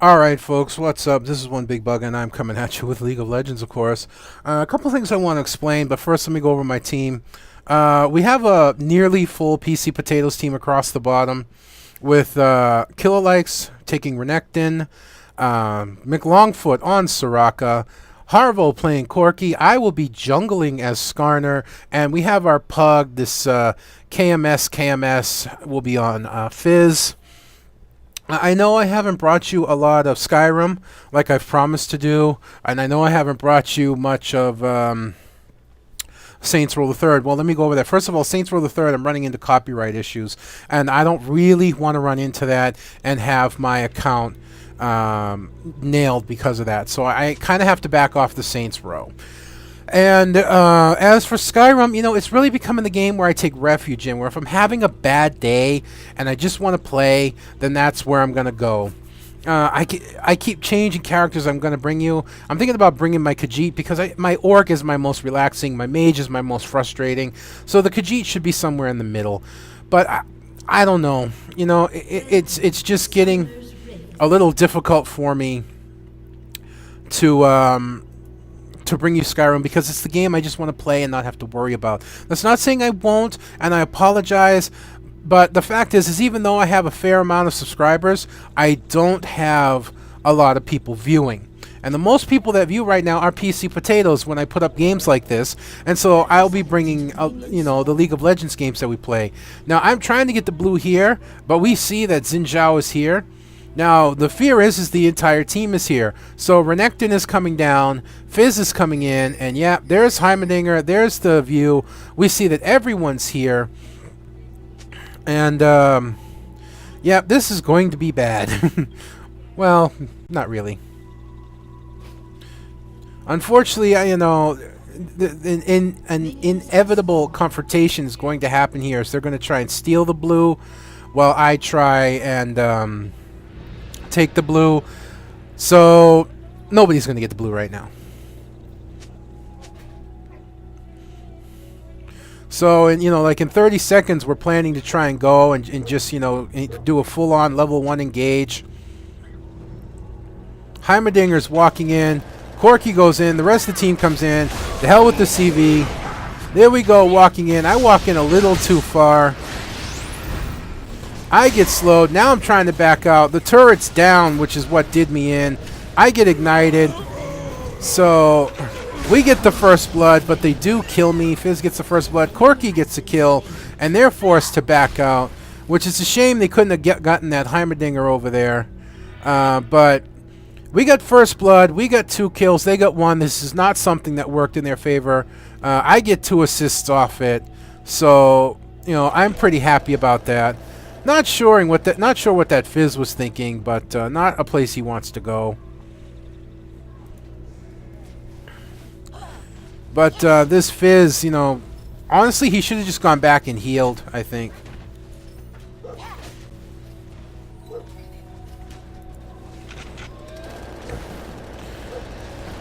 Alright folks, what's up? This is One Big Bug and I'm coming at you with League of Legends, of course. A couple things I want to explain, but first let me go over my team. We have a nearly full PC Potatoes team across the bottom with Kilolikes taking Renekton, McLongfoot on Soraka, Harvo playing Corki. I will be jungling as Skarner, and we have our pug, this KMS will be on Fizz. I know I haven't brought you a lot of Skyrim, like I've promised to do, and I know I haven't brought you much of Saints Row the Third. Well, let me go over that. First of all, Saints Row the Third, I'm running into copyright issues, and I don't really want to run into that and have my account nailed because of that. So I kind of have to back off the Saints Row. And as for Skyrim, you know, it's really becoming the game where I take refuge in, where if I'm having a bad day and I just want to play, then that's where I'm going to go. I keep changing characters I'm going to bring you. I'm thinking about bringing my Khajiit because my Orc is my most relaxing, my Mage is my most frustrating, so the Khajiit should be somewhere in the middle. But I don't know. You know, it's just getting a little difficult for me to bring you Skyrim because it's the game I just want to play and not have to worry about. That's not saying I won't, and I apologize, but the fact is even though I have a fair amount of subscribers, I don't have a lot of people viewing. And the most people that view right now are PC Potatoes when I put up games like this, and so I'll be bringing, you know, the League of Legends games that we play. Now, I'm trying to get the blue here, but we see that Xin Zhao is here. Now, the fear is the entire team is here. So Renekton is coming down, Fizz is coming in, and yeah, there's Heimerdinger, there's the view. We see that everyone's here. And, yeah, this is going to be bad. Well, not really. Unfortunately, you know, an inevitable confrontation is going to happen here. So they're going to try and steal the blue while I try and take the blue. So nobody's going to get the blue right now. So, and you know, like in 30 seconds, we're planning to try and go and just, you know, do a full-on level 1 engage. Heimerdinger's walking in. Corki goes in. The rest of the team comes in. The hell with the CV. There we go, walking in. I walk in a little too far. I get slowed. Now I'm trying to back out. The turret's down, which is what did me in. I get ignited. So we get the first blood, but they do kill me. Fizz gets the first blood. Corki gets the kill, and they're forced to back out, which is a shame they couldn't have gotten that Heimerdinger over there. But we got first blood. We got 2 kills. They got 1. This is not something that worked in their favor. I get 2 assists off it. So, you know, I'm pretty happy about that. Not sure what that Fizz was thinking, but not a place he wants to go. But this Fizz, you know, honestly, he should have just gone back and healed, I think.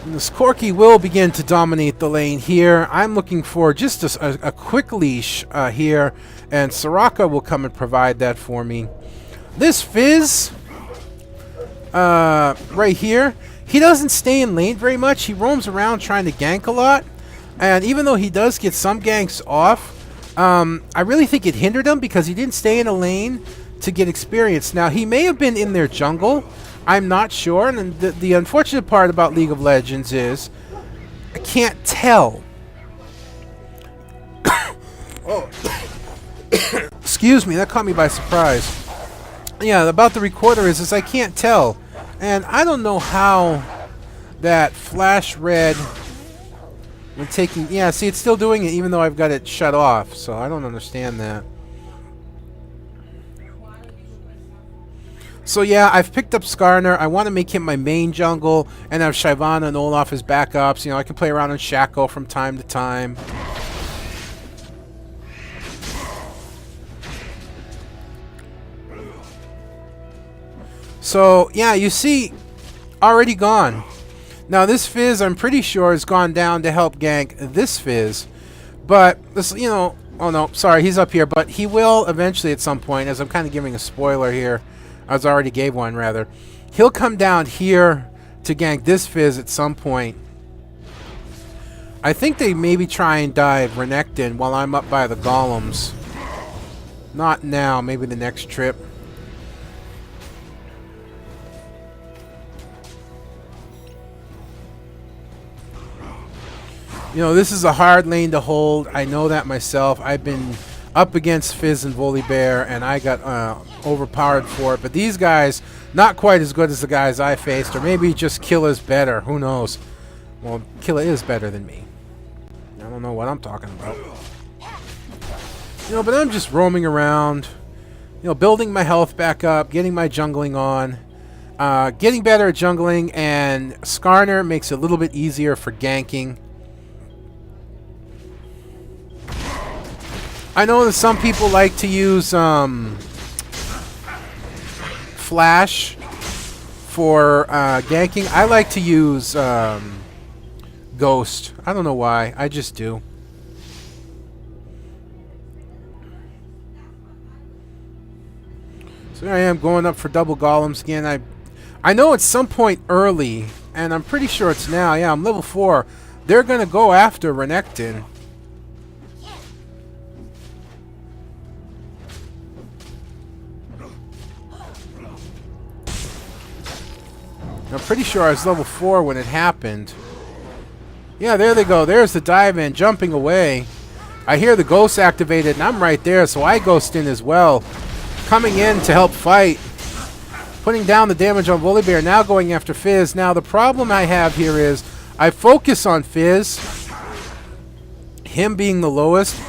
And this Corki will begin to dominate the lane here. I'm looking for just a quick leash here, and Soraka will come and provide that for me. This Fizz, right here, he doesn't stay in lane very much. He roams around trying to gank a lot, and even though he does get some ganks off, I really think it hindered him because he didn't stay in a lane to get experience. Now, he may have been in their jungle. I'm not sure, and the unfortunate part about League of Legends is I can't tell. Oh. Excuse me, that caught me by surprise. Yeah, about the recorder is I can't tell. And I don't know how that flash red when taking... Yeah, see, it's still doing it even though I've got it shut off, so I don't understand that. So yeah, I've picked up Skarner. I want to make him my main jungle and have Shyvana and Olaf as backups. You know, I can play around on Shaco from time to time. So yeah, you see, already gone. Now this Fizz, I'm pretty sure, has gone down to help gank this Fizz. But this, you know, oh no, sorry, he's up here. But he will eventually at some point, as I'm kind of giving a spoiler here. I was already gave one, rather. He'll come down here to gank this Fizz at some point. I think they maybe try and dive Renekton while I'm up by the golems. Not now, maybe the next trip. You know, this is a hard lane to hold. I know that myself. I've been up against Fizz and Volibear, and I got overpowered for it. But these guys, not quite as good as the guys I faced, or maybe just Killa's better. Who knows? Well, Killa is better than me. I don't know what I'm talking about. You know, but I'm just roaming around, you know, building my health back up, getting my jungling on, getting better at jungling, and Skarner makes it a little bit easier for ganking. I know that some people like to use Flash for ganking. I like to use Ghost. I don't know why. I just do. So here I am going up for double golems again. I know it's some point early, and I'm pretty sure it's now. Yeah, I'm level 4. They're going to go after Renekton. I'm pretty sure I was level 4 when it happened. Yeah, there they go. There's the dive in, jumping away. I hear the ghost activated, and I'm right there, so I ghost in as well. Coming in to help fight. Putting down the damage on Volibear, now going after Fizz. Now, the problem I have here is I focus on Fizz, him being the lowest.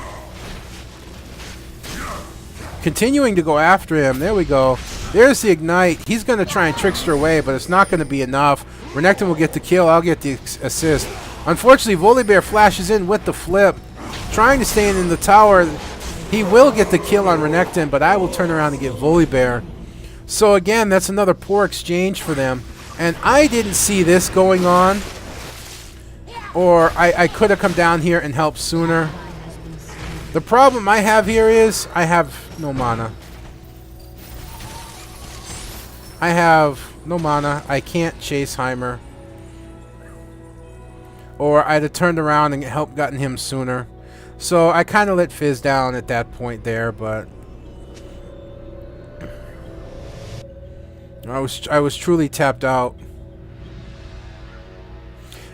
Continuing to go after him. There we go. There's the Ignite. He's going to try and trickster away, but it's not going to be enough. Renekton will get the kill. I'll get the assist. Unfortunately, Volibear flashes in with the flip. Trying to stay in the tower. He will get the kill on Renekton, but I will turn around and get Volibear. So again, that's another poor exchange for them. And I didn't see this going on. Or I could have come down here and helped sooner. The problem I have here is I have no mana. I have no mana. I can't chase Heimer. Or I'd have turned around and helped gotten him sooner. So I kind of let Fizz down at that point there, but I was truly tapped out.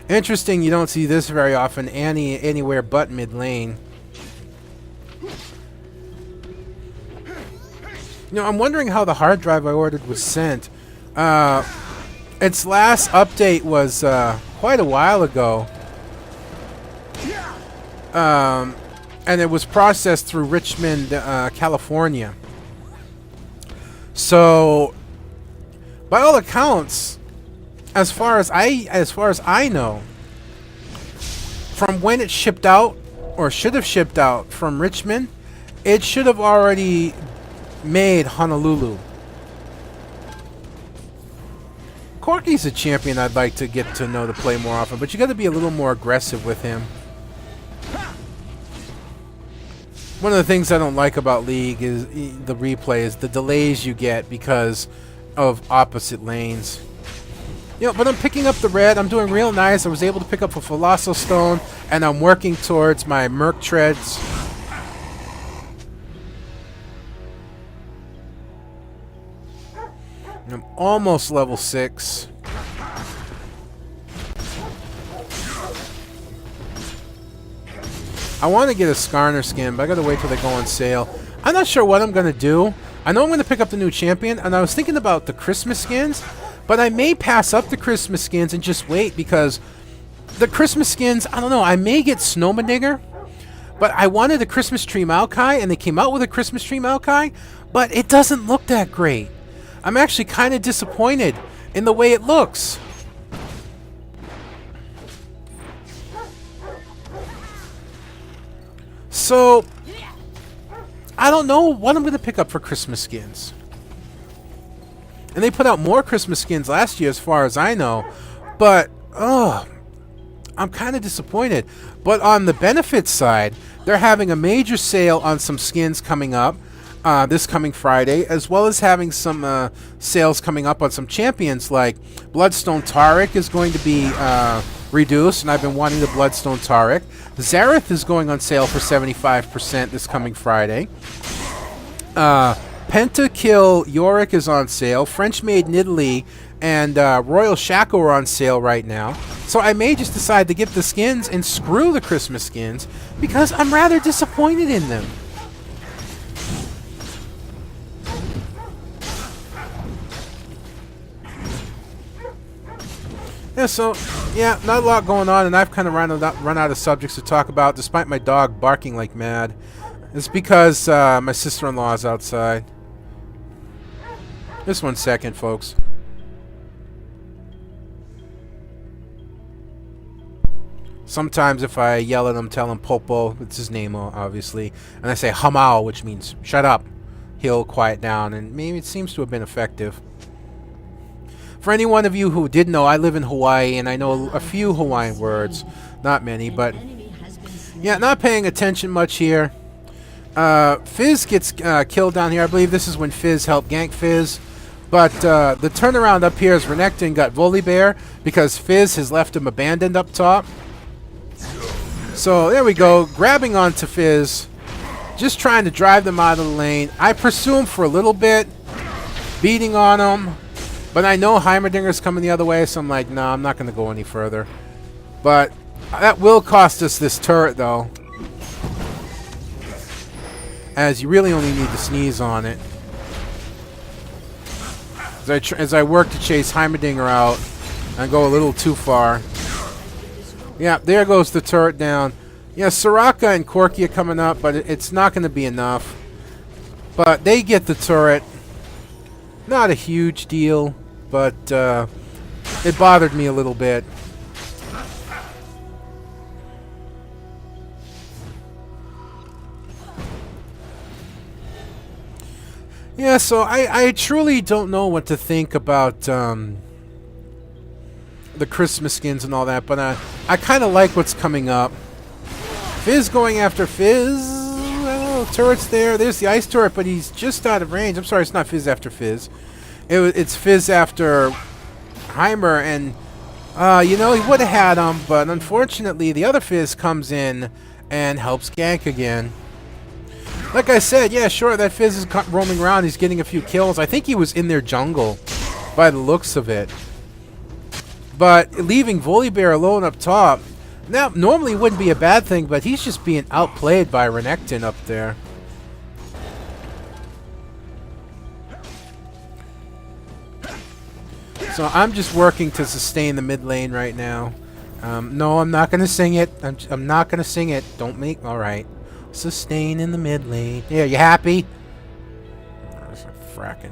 Interesting, you don't see this very often anywhere but mid lane. You know, I'm wondering how the hard drive I ordered was sent. Its last update was quite a while ago. And it was processed through Richmond, California. So, by all accounts, as far as I know, from when it shipped out, or should have shipped out from Richmond, it should have already made Honolulu. Corky's a champion I'd like to get to know to play more often, but you got to be a little more aggressive with him. One of the things I don't like about League is the replay is the delays you get because of opposite lanes. You know, but I'm picking up the red. I'm doing real nice. I was able to pick up a Philosoph Stone, and I'm working towards my Merc Treads. I'm almost level 6. I want to get a Skarner skin, but I gotta wait till they go on sale. I'm not sure what I'm gonna do. I know I'm gonna pick up the new champion, and I was thinking about the Christmas skins, but I may pass up the Christmas skins and just wait because the Christmas skins, I don't know, I may get Snowman, but I wanted a Christmas tree Maokai, and they came out with a Christmas tree Maokai, but it doesn't look that great. I'm actually kind of disappointed in the way it looks. So, I don't know what I'm going to pick up for Christmas skins. And they put out more Christmas skins last year as far as I know. But, I'm kind of disappointed. But on the benefits side, they're having a major sale on some skins coming up. this coming Friday, as well as having some sales coming up on some champions like Bloodstone Taric is going to be reduced, and I've been wanting the Bloodstone Taric. Zareth is going on sale for 75% this coming Friday. Pentakill Yorick is on sale. French Made Nidalee and Royal Shackle are on sale right now. So I may just decide to get the skins and screw the Christmas skins because I'm rather disappointed in them. Yeah, so, yeah, not a lot going on, and I've kind of run out of subjects to talk about, despite my dog barking like mad. It's because my sister-in-law is outside. Just 1 second, folks. Sometimes if I yell at him, tell him Popo, it's his name, obviously, and I say Hamao, which means shut up, he'll quiet down, and maybe it seems to have been effective. For any one of you who did know, I live in Hawaii, and I know a few Hawaiian words. Not many, but yeah, not paying attention much here. Fizz gets killed down here. I believe this is when Fizz helped gank Fizz. But the turnaround up here is Renekton got Volibear because Fizz has left him abandoned up top. So there we go, grabbing onto Fizz. Just trying to drive them out of the lane. I pursue him for a little bit, beating on him. But I know Heimerdinger's coming the other way, so I'm like, no, I'm not going to go any further. But that will cost us this turret, though. As you really only need to sneeze on it. As I work to chase Heimerdinger out, I go a little too far. Yeah, there goes the turret down. Yeah, Soraka and Corki are coming up, but it's not going to be enough. But they get the turret. Not a huge deal, but it bothered me a little bit. Yeah, so I truly don't know what to think about the Christmas skins and all that, but I kind of like what's coming up. Fizz going after Fizz. Well, turret's there. There's the ice turret, but he's just out of range. I'm sorry, it's not Fizz after Fizz. It's Fizz after Heimer, and you know, he would have had him, but unfortunately the other Fizz comes in and helps gank again. Like I said, yeah, sure, that Fizz is roaming around. He's getting a few kills. I think he was in their jungle by the looks of it. But leaving Volibear alone up top, now normally wouldn't be a bad thing, but he's just being outplayed by Renekton up there. So I'm just working to sustain the mid lane right now. No, I'm not going to sing it. I'm not going to sing it. Don't make... Alright. Sustain in the mid lane. Yeah, you happy? Fracking.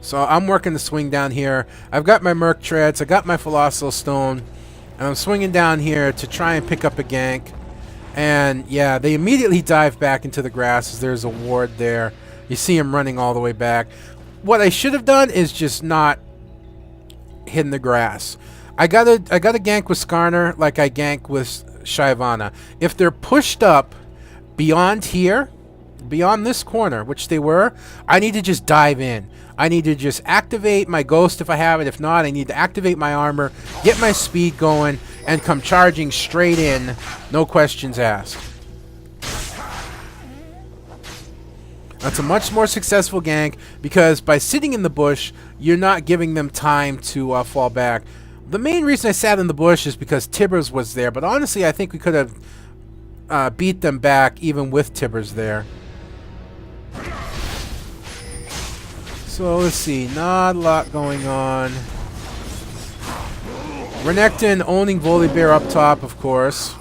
So I'm working to swing down here. I've got my Merc Treads. I got my Philosopher's Stone. And I'm swinging down here to try and pick up a gank. And yeah, they immediately dive back into the grass as there's a ward there. You see him running all the way back. What I should have done is just not hit in the grass. I gotta gank with Skarner like I gank with Shyvana. If they're pushed up beyond here, beyond this corner, which they were, I need to just dive in. I need to just activate my ghost if I have it. If not, I need to activate my armor, get my speed going, and come charging straight in, no questions asked. That's a much more successful gank because by sitting in the bush, you're not giving them time to fall back. The main reason I sat in the bush is because Tibbers was there, but honestly, I think we could have beat them back even with Tibbers there. So let's see, not a lot going on. Renekton owning Volibear up top, of course.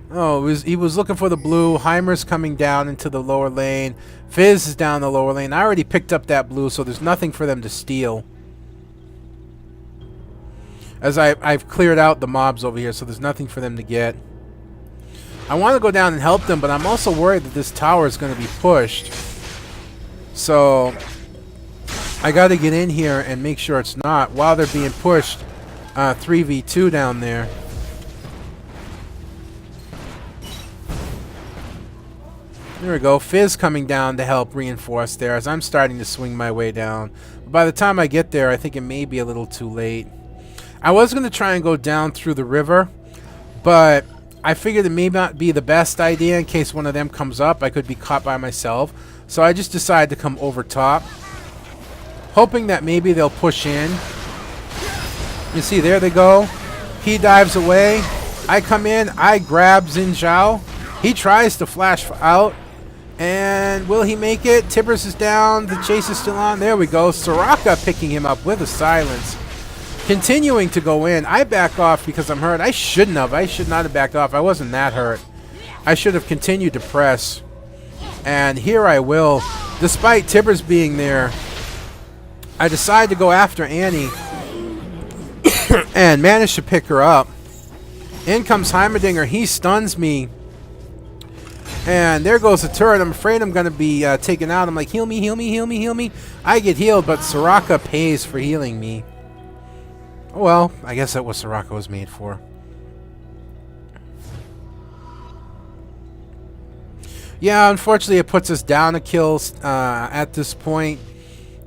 Oh, he was looking for the blue. Heimer's coming down into the lower lane. Fizz is down the lower lane. I already picked up that blue, so there's nothing for them to steal. As I've cleared out the mobs over here, so there's nothing for them to get. I want to go down and help them, but I'm also worried that this tower is going to be pushed. So I got to get in here and make sure it's not while they're being pushed 3v2 down there. There we go. Fizz coming down to help reinforce there as I'm starting to swing my way down. By the time I get there, I think it may be a little too late. I was going to try and go down through the river, but I figured it may not be the best idea in case one of them comes up. I could be caught by myself. So I just decided to come over top, hoping that maybe they'll push in. You see, there they go. He dives away. I come in. I grab Xin Zhao. He tries to flash out. And will he make it? Tibbers is down. The chase is still on. There we go. Soraka picking him up with a silence. Continuing to go in. I back off because I'm hurt. I shouldn't have. I should not have backed off. I wasn't that hurt. I should have continued to press. And here I will. Despite Tibbers being there, I decide to go after Annie. And manage to pick her up. In comes Heimerdinger. He stuns me. And there goes the turret. I'm afraid I'm going to be taken out. I'm like, heal me, heal me, heal me, heal me. I get healed, but Soraka pays for healing me. Oh well, I guess that's what Soraka was made for. Yeah, unfortunately it puts us down a kill at this point.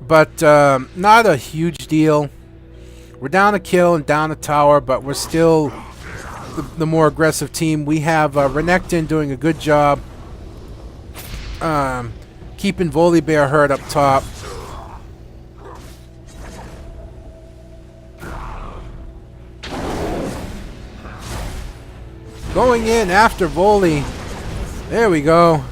But not a huge deal. We're down a kill and down a tower, but we're still the more aggressive team. We have Renekton doing a good job keeping Volibear hurt up top. Going in after Voli. There we go.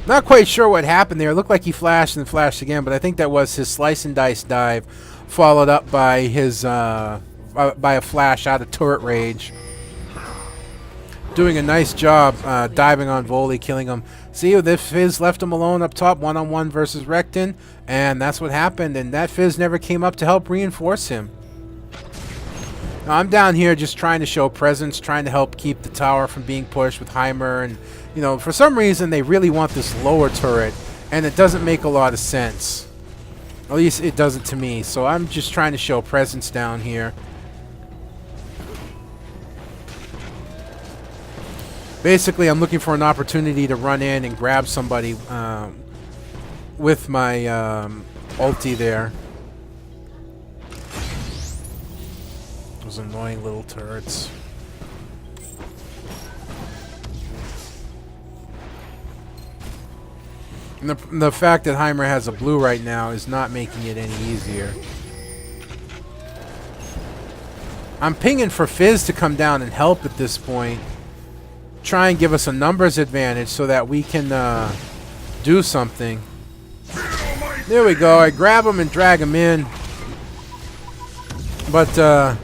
Not quite sure what happened there. It looked like he flashed and flashed again, but I think that was his slice and dice dive, followed up by his by a flash out of turret rage. Doing a nice job diving on Voli, killing him. See, the Fizz left him alone up top, one-on-one versus Rekton, and that's what happened, and that Fizz never came up to help reinforce him. Now, I'm down here just trying to show presence, trying to help keep the tower from being pushed with Heimer, and, you know, for some reason they really want this lower turret, and it doesn't make a lot of sense. At least it doesn't to me, so I'm just trying to show presence down here. Basically, I'm looking for an opportunity to run in and grab somebody with my ulti there. Those annoying little turrets. And the fact that Heimer has a blue right now is not making it any easier. I'm pinging for Fizz to come down and help at this point. Try and give us a numbers advantage so that we can do something. There we go. I grab him and drag him in. But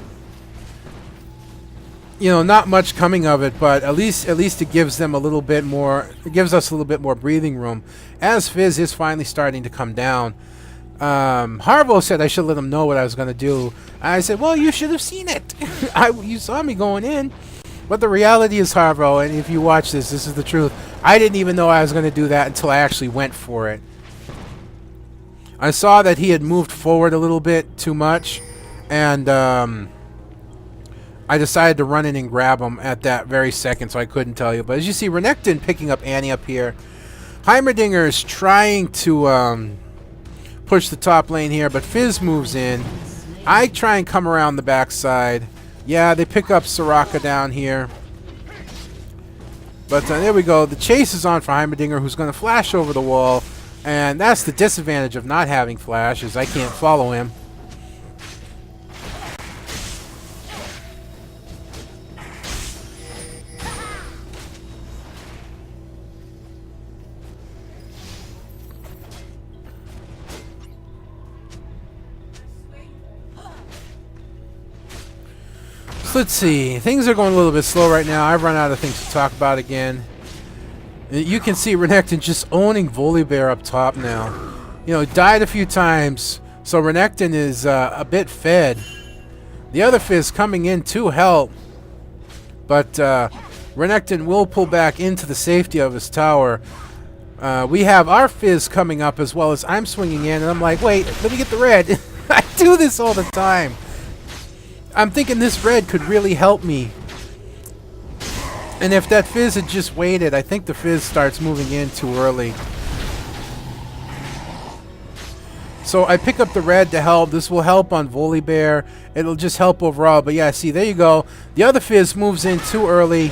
you know, not much coming of it, but at least it gives them a little bit more. It gives us a little bit more breathing room as Fizz is finally starting to come down. Harvo said I should let him know what I was going to do. I said, well, you should have seen it. You saw me going in. But the reality is, Harvo, and if you watch this, this is the truth. I didn't even know I was going to do that until I actually went for it. I saw that he had moved forward a little bit too much, and I decided to run in and grab him at that very second, so I couldn't tell you. But as you see, Renekton picking up Annie up here. Heimerdinger is trying to push the top lane here, but Fizz moves in. I try and come around the backside. Yeah, they pick up Soraka down here. But there we go. The chase is on for Heimerdinger, who's going to flash over the wall. And that's the disadvantage of not having flash, is I can't follow him. Let's see. Things are going a little bit slow right now. I've run out of things to talk about again. You can see Renekton just owning Volibear up top now. You know, died a few times, so Renekton is a bit fed. The other Fizz coming in to help, but Renekton will pull back into the safety of his tower. We have our Fizz coming up as well as I'm swinging in, and I'm like, wait, let me get the red. I do this all the time. I'm thinking this red could really help me. And if that Fizz had just waited, I think the Fizz starts moving in too early. So I pick up the red to help. This will help on Volibear. It'll just help overall. But yeah, see, there you go. The other Fizz moves in too early.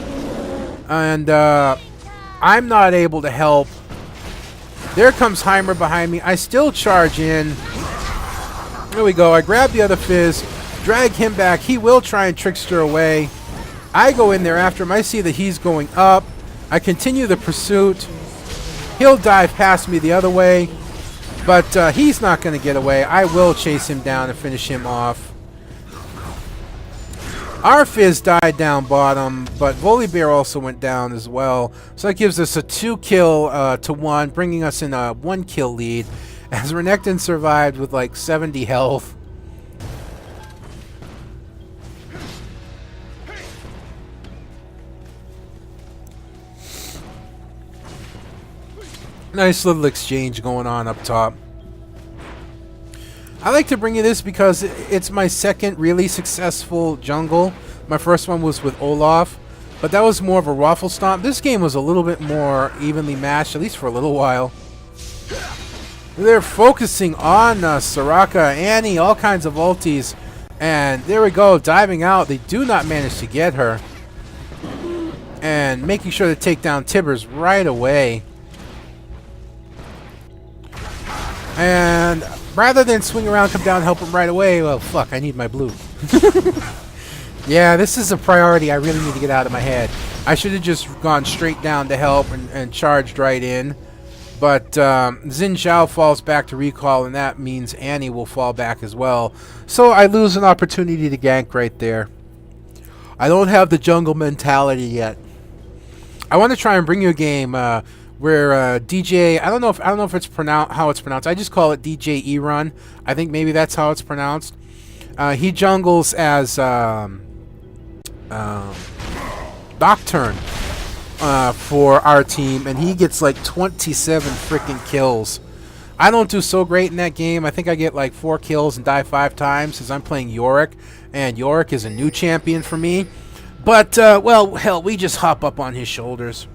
And I'm not able to help. There comes Heimer behind me. I still charge in. There we go. I grab the other Fizz. Drag him back. He will try and trickster away. I go in there after him. I see that he's going up. I continue the pursuit. He'll dive past me the other way. But he's not going to get away. I will chase him down and finish him off. Our Fizz died down bottom, but Volibear also went down as well. So that gives us a 2-kill to 1, bringing us in a 1-kill lead. As Renekton survived with like 70 health. Nice little exchange going on up top. I like to bring you this because it's my second really successful jungle. My first one was with Olaf, but that was more of a raffle stomp. This game was a little bit more evenly matched, at least for a little while. They're focusing on Soraka, Annie, all kinds of ultis. And there we go, diving out. They do not manage to get her. And making sure to take down Tibbers right away. And rather than swing around, come down, help him right away, well, fuck, I need my blue. Yeah, this is a priority I really need to get out of my head. I should have just gone straight down to help and charged right in. But Xin Zhao falls back to recall, and that means Annie will fall back as well. So I lose an opportunity to gank right there. I don't have the jungle mentality yet. I want to try and bring you a game where DJ, I don't know if it's how it's pronounced. I just call it DJ E-Run. I think maybe that's how it's pronounced. He jungles as Nocturne for our team, and he gets like 27 freaking kills. I don't do so great in that game. I think I get like 4 kills and die 5 times as I'm playing Yorick, and Yorick is a new champion for me. But, well, hell, we just hop up on his shoulders.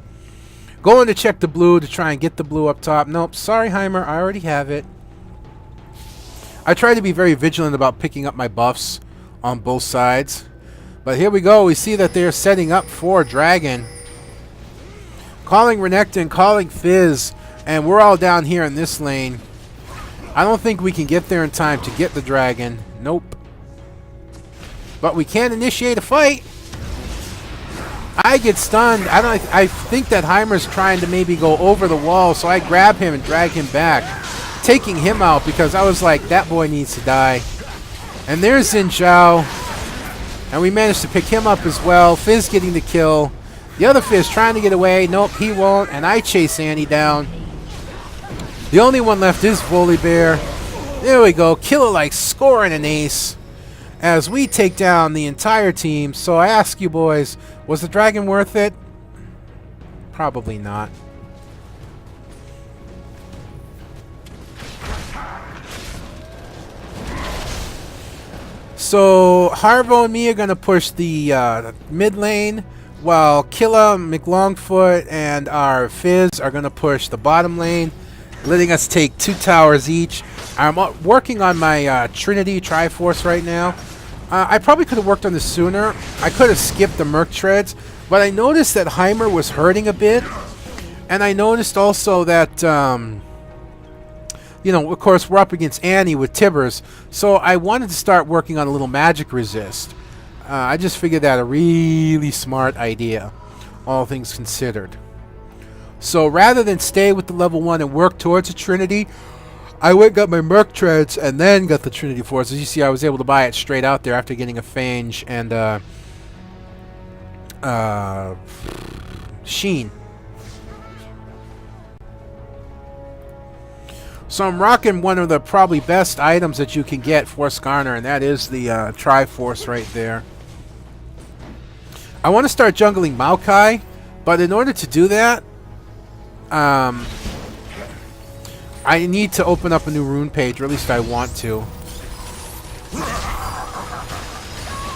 Going to check the blue to try and get the blue up top. Nope, sorry, Heimer, I already have it. I try to be very vigilant about picking up my buffs on both sides. But here we go. We see that they're setting up for Dragon. Calling Renekton, calling Fizz, and we're all down here in this lane. I don't think we can get there in time to get the Dragon. Nope. But we can initiate a fight. I get stunned. I think that Heimer's trying to maybe go over the wall, so I grab him and drag him back, taking him out because I was like, that boy needs to die. And there's Xin Zhao, and we managed to pick him up as well. Fizz getting the kill. The other Fizz trying to get away. Nope, he won't, and I chase Annie down. The only one left is Volibear. There we go. Killer like scoring an ace as we take down the entire team. So I ask you boys, was the Dragon worth it? Probably not. So Harvo and me are going to push the mid lane, while Killa, McLongfoot, and our Fizz are going to push the bottom lane, letting us take 2 towers each. I'm working on my Trinity Triforce right now. I probably could have worked on this sooner. I could have skipped the Merc Treads, but I noticed that Heimer was hurting a bit. And I noticed also that, you know, of course, we're up against Annie with Tibbers. So I wanted to start working on a little magic resist. I just figured that a really smart idea, all things considered. So rather than stay with the level 1 and work towards a Trinity, I went got my Merc Treads and then got the Trinity Force. As you see, I was able to buy it straight out there after getting a Fange and Sheen. So I'm rocking one of the probably best items that you can get for Skarner, and that is the Triforce right there. I want to start jungling Maokai, but in order to do that, I need to open up a new rune page, or at least I want to.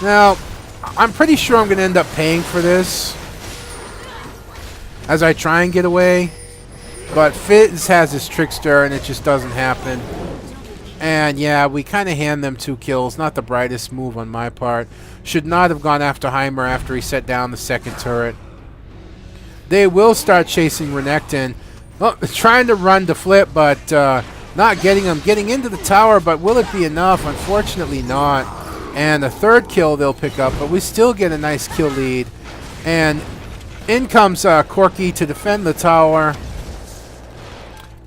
Now, I'm pretty sure I'm going to end up paying for this. as I try and get away. But Fizz has his Trickster, and it just doesn't happen. And yeah, we kind of hand them 2 kills. Not the brightest move on my part. Should not have gone after Heimer after he set down the 2nd turret. They will start chasing Renekton. Oh, trying to run to flip, but not getting him. Getting into the tower, but will it be enough? Unfortunately not. And a 3rd kill they'll pick up, but we still get a nice kill lead. And in comes Corki to defend the tower.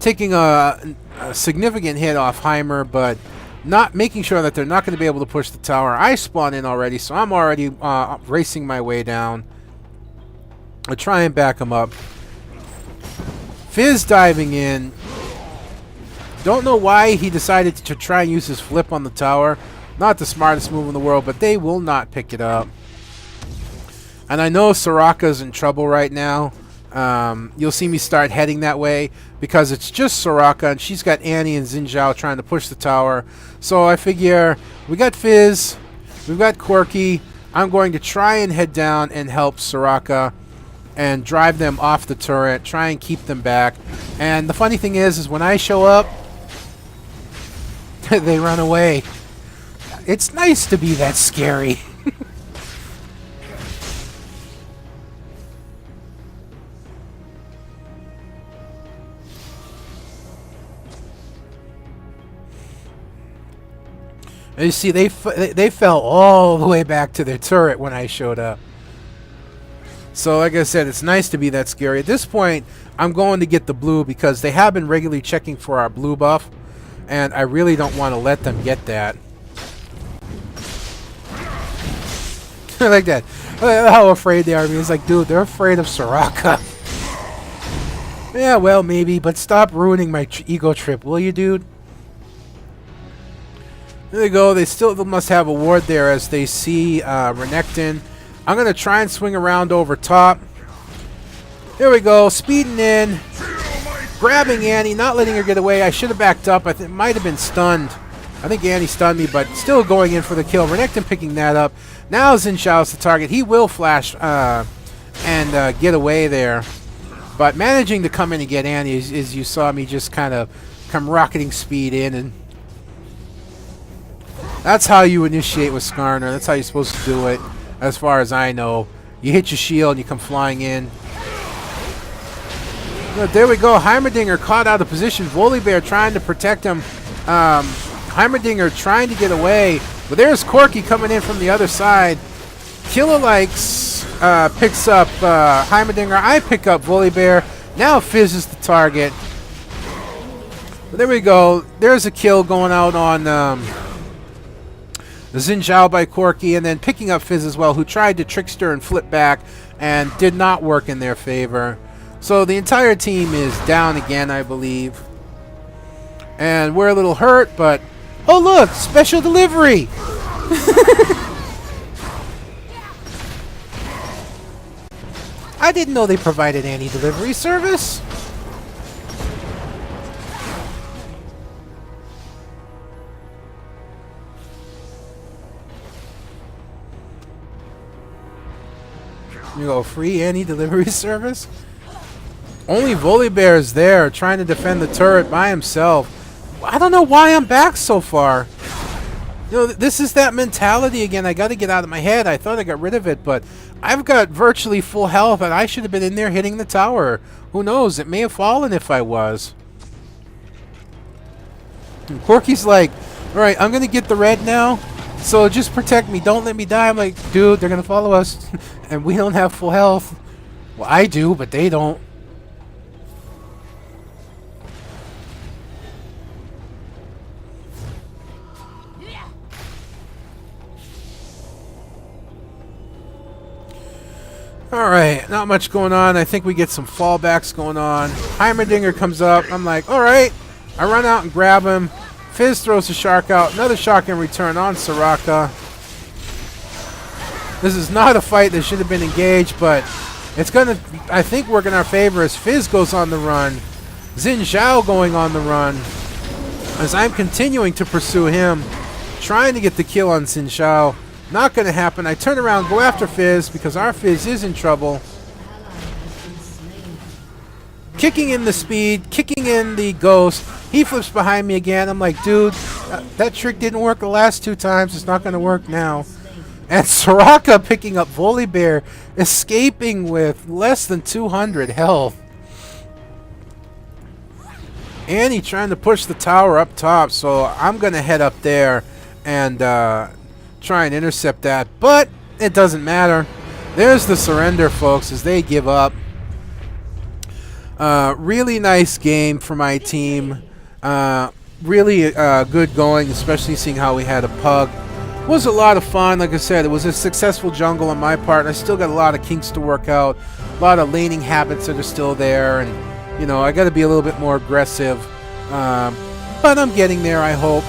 Taking a significant hit off Heimer, but not making sure that they're not going to be able to push the tower. I spawn in already, so I'm already racing my way down. I'll try and back him up. Fizz diving in. Don't know why he decided to try and use his flip on the tower. Not the smartest move in the world, but they will not pick it up. And I know Soraka's in trouble right now. You'll see me start heading that way because it's just Soraka, and she's got Annie and Xin Zhao trying to push the tower. So I figure we got Fizz, we've got Corki. I'm going to try and head down and help Soraka and drive them off the turret, try and keep them back. And the funny thing is when I show up, they run away. It's nice to be that scary. And you see, they fell all the way back to their turret when I showed up. So like I said, it's nice to be that scary. At this point, I'm going to get the blue because they have been regularly checking for our blue buff, and I really don't want to let them get that. I like that. How afraid they are of me. It's like, dude, they're afraid of Soraka. Yeah, well, maybe, but stop ruining my ego trip, will you, dude? There they go. They still must have a ward there as they see Renekton. I'm going to try and swing around over top. There we go. Speeding in. Grabbing Annie. Not letting her get away. I should have backed up. I think might have been stunned. I think Annie stunned me, but still going in for the kill. Renekton picking that up. Now Xin Zhao's the target. He will flash and get away there. But managing to come in and get Annie, as you saw me just kind of come rocketing speed in, and that's how you initiate with Skarner. That's how you're supposed to do it, as far as I know. You hit your shield and you come flying in. But there we go. Heimerdinger caught out of position. Volibear trying to protect him. Heimerdinger trying to get away. But there's Corki coming in from the other side. Killer Likes picks up Heimerdinger. I pick up Volibear. Now Fizz is the target. But there we go. There's a kill going out on the Xin Zhao by Corki, and then picking up Fizz as well, who tried to trickster and flip back and did not work in their favor. So the entire team is down again, I believe. And we're a little hurt, but oh look, special delivery! I didn't know they provided any delivery service. You go, free Annie delivery service? Only Volibear is there trying to defend the turret by himself. I don't know why I'm back so far. You know, this is that mentality again. I got to get out of my head. I thought I got rid of it, but I've got virtually full health, and I should have been in there hitting the tower. Who knows? It may have fallen if I was. And Corki's like, alright, I'm going to get the red now, so just protect me. Don't let me die. I'm like, dude, they're going to follow us, and we don't have full health. Well, I do, but they don't. Alright, not much going on. I think we get some fallbacks going on. Heimerdinger comes up. I'm like, alright. I run out and grab him. Fizz throws the shark out. Another shark in return on Soraka. This is not a fight that should have been engaged, but it's going to, I think, work in our favor as Fizz goes on the run. Xin Zhao going on the run as I'm continuing to pursue him, trying to get the kill on Xin Zhao. Not going to happen. I turn around, go after Fizz because our Fizz is in trouble. kicking in the speed, kicking in the ghost. He flips behind me again. I'm like, dude, that trick didn't work the last 2 times. It's not going to work now. And Soraka picking up Volibear, escaping with less than 200 health. Annie trying to push the tower up top, so I'm going to head up there and try and intercept that. But it doesn't matter. There's the surrender, folks, as they give up. Really nice game for my team. Really good going, especially seeing how we had a pug. It was a lot of fun. Like I said, it was a successful jungle on my part. I still got a lot of kinks to work out, a lot of laning habits that are still there, and you know, I got to be a little bit more aggressive. But I'm getting there, I hope.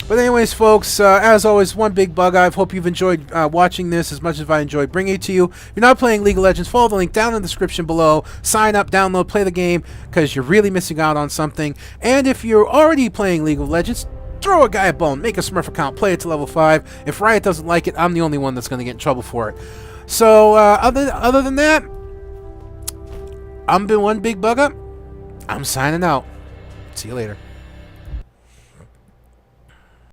But anyways, folks, as always, one big bug. I hope you've enjoyed watching this as much as I enjoyed bringing it to you. If you're not playing League of Legends, follow the link down in the description below. Sign up, download, play the game, because you're really missing out on something. And if you're already playing League of Legends, throw a guy a bone, make a Smurf account, play it to level 5. If Riot doesn't like it, I'm the only one that's going to get in trouble for it. So, other than that, I'm been one big bug up. I'm signing out. See you later.